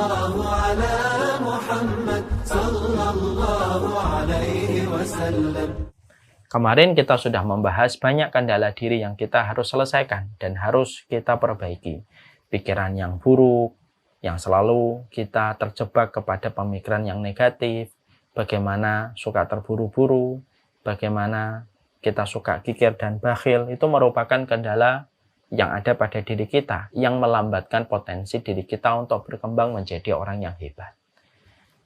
الله على محمد صلى الله عليه وسلم. Kemarin kita sudah membahas banyak kendala diri yang kita harus selesaikan dan harus kita perbaiki. Pikiran yang buruk, yang selalu kita terjebak kepada pemikiran yang negatif, bagaimana suka terburu-buru, bagaimana kita suka kikir dan bakhil, itu merupakan kendala yang ada pada diri kita, yang melambatkan potensi diri kita untuk berkembang menjadi orang yang hebat.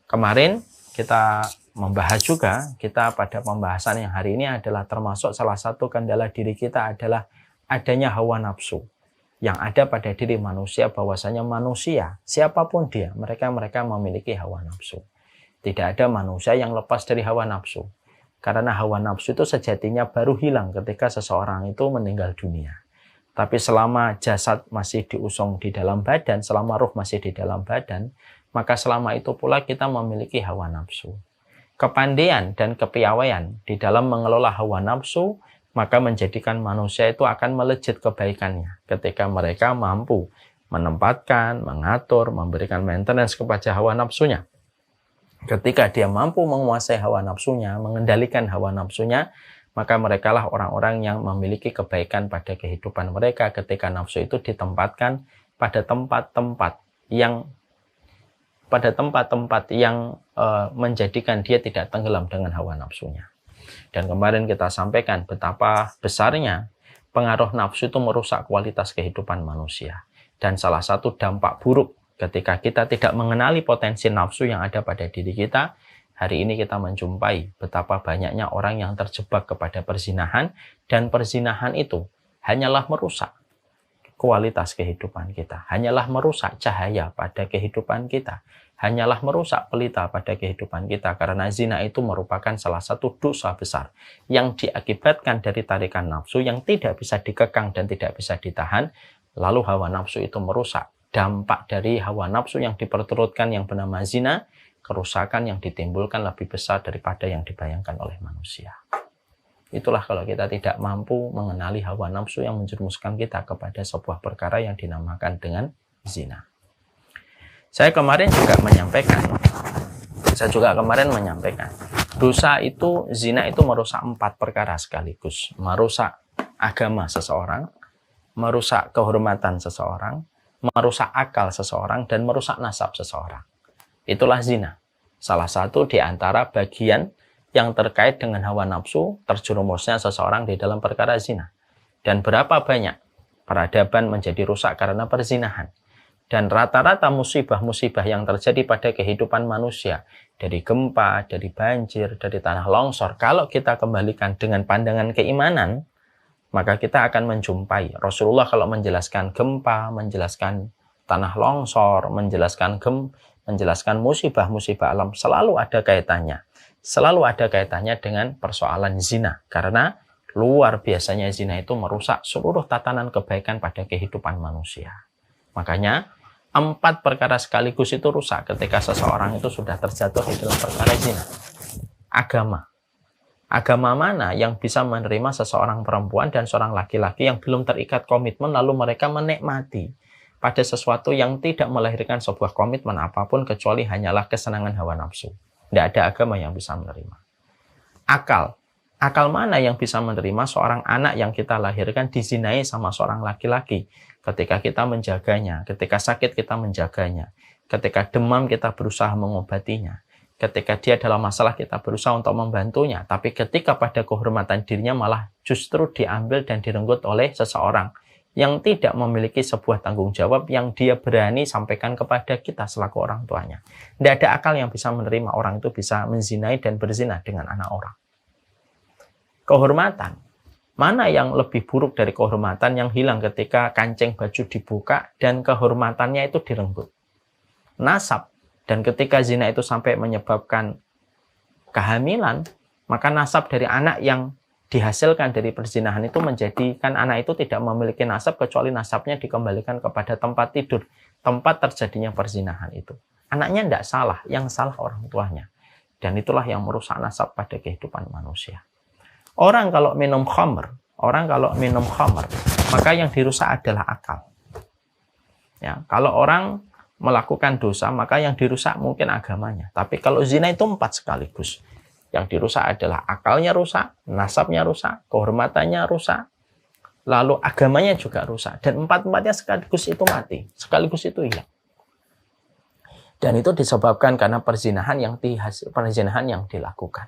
Kemarin kita membahas juga, kita pada pembahasan yang hari ini adalah termasuk salah satu kendala diri kita adalah adanya hawa nafsu yang ada pada diri manusia, bahwasanya manusia, siapapun dia, mereka memiliki hawa nafsu. Tidak ada manusia yang lepas dari hawa nafsu. Karena hawa nafsu itu sejatinya baru hilang ketika seseorang itu meninggal dunia. Tapi selama jasad masih diusung di dalam badan, selama ruh masih di dalam badan, maka selama itu pula kita memiliki hawa nafsu. Kepandaian dan kepiawaian di dalam mengelola hawa nafsu, maka menjadikan manusia itu akan melejit kebaikannya ketika mereka mampu menempatkan, mengatur, memberikan maintenance kepada hawa nafsunya. Ketika dia mampu menguasai hawa nafsunya, mengendalikan hawa nafsunya, maka merekalah orang-orang yang memiliki kebaikan pada kehidupan mereka ketika nafsu itu ditempatkan pada tempat-tempat yang menjadikan dia tidak tenggelam dengan hawa nafsunya. Dan kemarin kita sampaikan betapa besarnya pengaruh nafsu itu merusak kualitas kehidupan manusia. Dan salah satu dampak buruk ketika kita tidak mengenali potensi nafsu yang ada pada diri kita, hari ini kita menjumpai betapa banyaknya orang yang terjebak kepada perzinahan, dan perzinahan itu hanyalah merusak kualitas kehidupan kita, hanyalah merusak cahaya pada kehidupan kita, hanyalah merusak pelita pada kehidupan kita, karena zina itu merupakan salah satu dosa besar yang diakibatkan dari tarikan nafsu yang tidak bisa dikekang dan tidak bisa ditahan, lalu hawa nafsu itu merusak. Dampak dari hawa nafsu yang diperturutkan yang bernama zina, kerusakan yang ditimbulkan lebih besar daripada yang dibayangkan oleh manusia. Itulah kalau kita tidak mampu mengenali hawa nafsu yang menjerumuskan kita kepada sebuah perkara yang dinamakan dengan zina. Saya juga menyampaikan, dosa itu, zina itu merusak 4 perkara sekaligus. Merusak agama seseorang, merusak kehormatan seseorang, merusak akal seseorang, dan merusak nasab seseorang. Itulah zina. Salah satu di antara bagian yang terkait dengan hawa nafsu terjerumusnya seseorang di dalam perkara zina. Dan berapa banyak peradaban menjadi rusak karena perzinahan. Dan rata-rata musibah-musibah yang terjadi pada kehidupan manusia, dari gempa, dari banjir, dari tanah longsor, kalau kita kembalikan dengan pandangan keimanan, maka kita akan menjumpai Rasulullah kalau menjelaskan gempa, menjelaskan tanah longsor, menjelaskan musibah-musibah alam, selalu ada kaitannya dengan persoalan zina, karena luar biasanya zina itu merusak seluruh tatanan kebaikan pada kehidupan manusia. Makanya 4 perkara sekaligus itu rusak ketika seseorang itu sudah terjatuh di dalam perkara zina. Agama mana yang bisa menerima seseorang perempuan dan seorang laki-laki yang belum terikat komitmen, lalu mereka menikmati pada sesuatu yang tidak melahirkan sebuah komitmen apapun kecuali hanyalah kesenangan hawa nafsu. Tidak ada agama yang bisa menerima. Akal mana yang bisa menerima seorang anak yang kita lahirkan dizinai sama seorang laki-laki? Ketika kita menjaganya, ketika sakit kita menjaganya, ketika demam kita berusaha mengobatinya, ketika dia dalam masalah kita berusaha untuk membantunya, tapi ketika pada kehormatan dirinya malah justru diambil dan direnggut oleh seseorang yang tidak memiliki sebuah tanggung jawab yang dia berani sampaikan kepada kita selaku orang tuanya. Tidak ada akal yang bisa menerima orang itu bisa menzinai dan berzina dengan anak orang. Kehormatan. Mana yang lebih buruk dari kehormatan yang hilang ketika kancing baju dibuka dan kehormatannya itu direnggut? Nasab. Dan ketika zina itu sampai menyebabkan kehamilan, maka nasab dari anak yang dihasilkan dari perzinahan itu menjadikan anak itu tidak memiliki nasab kecuali nasabnya dikembalikan kepada tempat tidur, tempat terjadinya perzinahan itu. Anaknya tidak salah, yang salah orang tuanya. Dan itulah yang merusak nasab pada kehidupan manusia. Orang kalau minum khamr, maka yang dirusak adalah akal. Ya, kalau orang melakukan dosa, maka yang dirusak mungkin agamanya. Tapi kalau zina itu 4 sekaligus. Yang dirusak adalah akalnya rusak, nasabnya rusak, kehormatannya rusak, lalu agamanya juga rusak. Dan 4-4-nya sekaligus itu mati, sekaligus itu hilang. Dan itu disebabkan karena perzinahan yang dilakukan.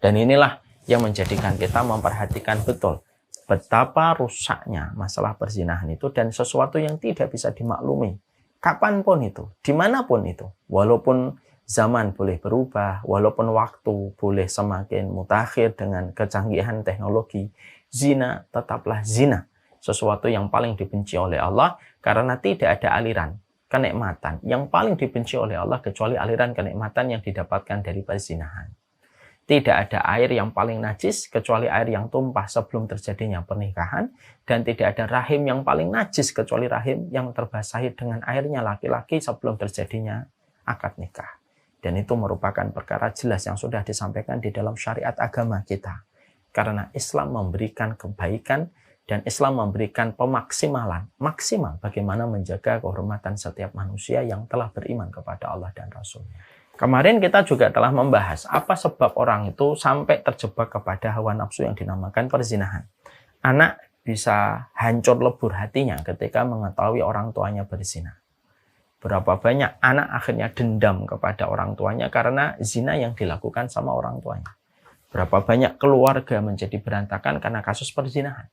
Dan inilah yang menjadikan kita memperhatikan betul betapa rusaknya masalah perzinahan itu, dan sesuatu yang tidak bisa dimaklumi kapanpun itu, dimanapun itu. Walaupun zaman boleh berubah, walaupun waktu boleh semakin mutakhir dengan kecanggihan teknologi, zina tetaplah zina. Sesuatu yang paling dibenci oleh Allah, karena tidak ada aliran kenikmatan yang paling dibenci oleh Allah kecuali aliran kenikmatan yang didapatkan dari perzinahan. Tidak ada air yang paling najis kecuali air yang tumpah sebelum terjadinya pernikahan, dan tidak ada rahim yang paling najis kecuali rahim yang terbasahi dengan airnya laki-laki sebelum terjadinya akad nikah. Dan itu merupakan perkara jelas yang sudah disampaikan di dalam syariat agama kita. Karena Islam memberikan kebaikan dan Islam memberikan pemaksimalan, maksimal bagaimana menjaga kehormatan setiap manusia yang telah beriman kepada Allah dan Rasul-Nya. Kemarin kita juga telah membahas apa sebab orang itu sampai terjebak kepada hawa nafsu yang dinamakan perzinahan. Anak bisa hancur lebur hatinya ketika mengetahui orang tuanya berzina. Berapa banyak anak akhirnya dendam kepada orang tuanya karena zina yang dilakukan sama orang tuanya. Berapa banyak keluarga menjadi berantakan karena kasus perzinahan.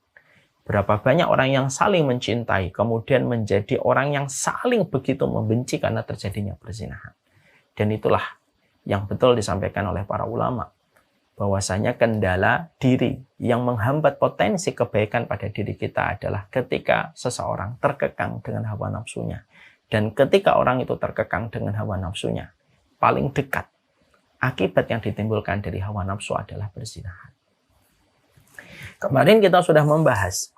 Berapa banyak orang yang saling mencintai kemudian menjadi orang yang saling begitu membenci karena terjadinya perzinahan. Dan itulah yang betul disampaikan oleh para ulama, bahwasanya kendala diri yang menghambat potensi kebaikan pada diri kita adalah ketika seseorang terkekang dengan hawa nafsunya. Dan ketika orang itu terkekang dengan hawa nafsunya, paling dekat akibat yang ditimbulkan dari hawa nafsu adalah perzinahan. Kemarin kita sudah membahas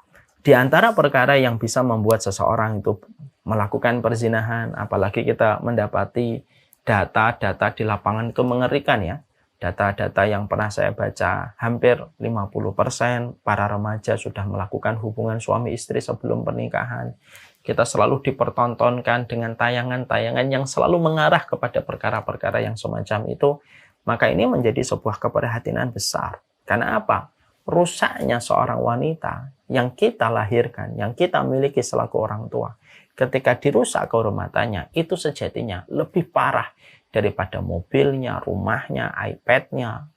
di antara perkara yang bisa membuat seseorang itu melakukan perzinahan, apalagi kita mendapati data-data di lapangan itu mengerikan ya. Data-data yang pernah saya baca, hampir 50% para remaja sudah melakukan hubungan suami istri sebelum pernikahan. Kita selalu dipertontonkan dengan tayangan-tayangan yang selalu mengarah kepada perkara-perkara yang semacam itu. Maka ini menjadi sebuah keprihatinan besar. Karena apa? Rusaknya seorang wanita yang kita lahirkan, yang kita miliki selaku orang tua, ketika dirusak kehormatannya, itu sejatinya lebih parah daripada mobilnya, rumahnya, iPad-nya,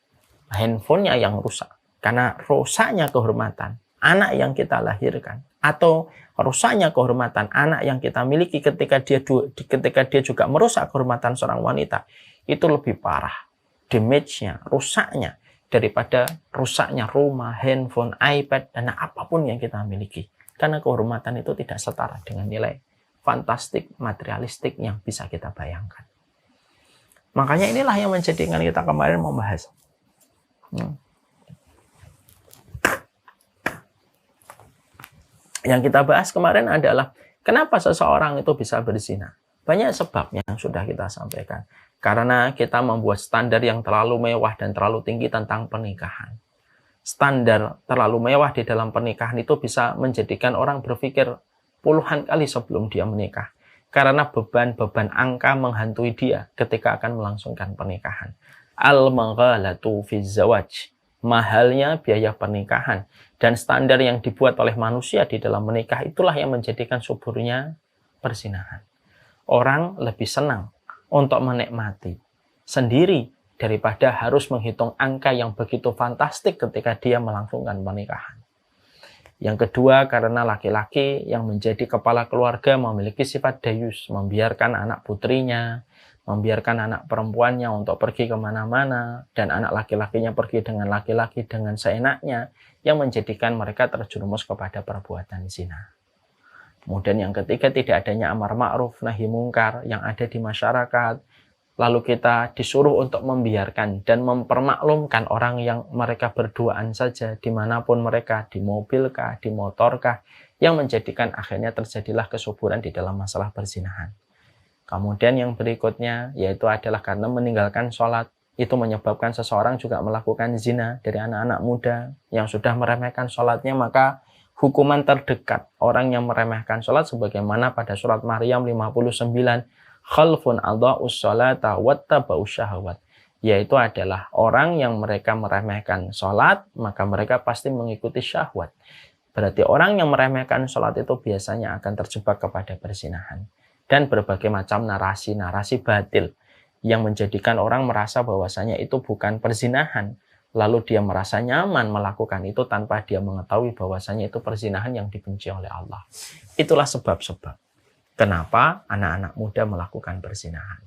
handphonenya yang rusak. Karena rusaknya kehormatan anak yang kita lahirkan, atau rusaknya kehormatan anak yang kita miliki ketika dia juga merusak kehormatan seorang wanita, itu lebih parah damage-nya, rusaknya, daripada rusaknya rumah, handphone, iPad, dan apapun yang kita miliki. Karena kehormatan itu tidak setara dengan nilai fantastik, materialistik yang bisa kita bayangkan. Makanya inilah yang menjadikan kita kemarin membahas. Yang kita bahas kemarin adalah kenapa seseorang itu bisa berzina. Banyak sebabnya yang sudah kita sampaikan. Karena kita membuat standar yang terlalu mewah dan terlalu tinggi tentang pernikahan. Standar terlalu mewah di dalam pernikahan itu bisa menjadikan orang berpikir puluhan kali sebelum dia menikah. Karena beban-beban angka menghantui dia ketika akan melangsungkan pernikahan. Al-maghalatu fi zawaj. Mahalnya biaya pernikahan. Dan standar yang dibuat oleh manusia di dalam menikah itulah yang menjadikan suburnya perzinahan. Orang lebih senang untuk menikmati sendiri daripada harus menghitung angka yang begitu fantastik ketika dia melangsungkan pernikahan. Yang kedua, karena laki-laki yang menjadi kepala keluarga memiliki sifat dayus, membiarkan anak putrinya, membiarkan anak perempuannya untuk pergi kemana-mana, dan anak laki-lakinya pergi dengan laki-laki dengan seenaknya, yang menjadikan mereka terjerumus kepada perbuatan zina. Kemudian yang ketiga, tidak adanya amar ma'ruf nahi mungkar yang ada di masyarakat. Lalu kita disuruh untuk membiarkan dan mempermaklumkan orang yang mereka berduaan saja dimanapun mereka, di mobilkah, di motorkah, yang menjadikan akhirnya terjadilah kesuburan di dalam masalah perzinahan. Kemudian yang berikutnya yaitu adalah karena meninggalkan sholat. Itu menyebabkan seseorang juga melakukan zina dari anak-anak muda yang sudah meremehkan sholatnya, maka hukuman terdekat orang yang meremehkan sholat sebagaimana pada surat Maryam 59, khalfun adha'us sholata wattaba'us syahawat, yaitu adalah orang yang mereka meremehkan sholat, maka mereka pasti mengikuti syahwat. Berarti orang yang meremehkan sholat itu biasanya akan terjebak kepada perzinahan. Dan berbagai macam narasi-narasi batil yang menjadikan orang merasa bahwasanya itu bukan perzinahan. Lalu dia merasa nyaman melakukan itu tanpa dia mengetahui bahwasanya itu perzinahan yang dibenci oleh Allah. Itulah sebab-sebab kenapa anak-anak muda melakukan perzinahan.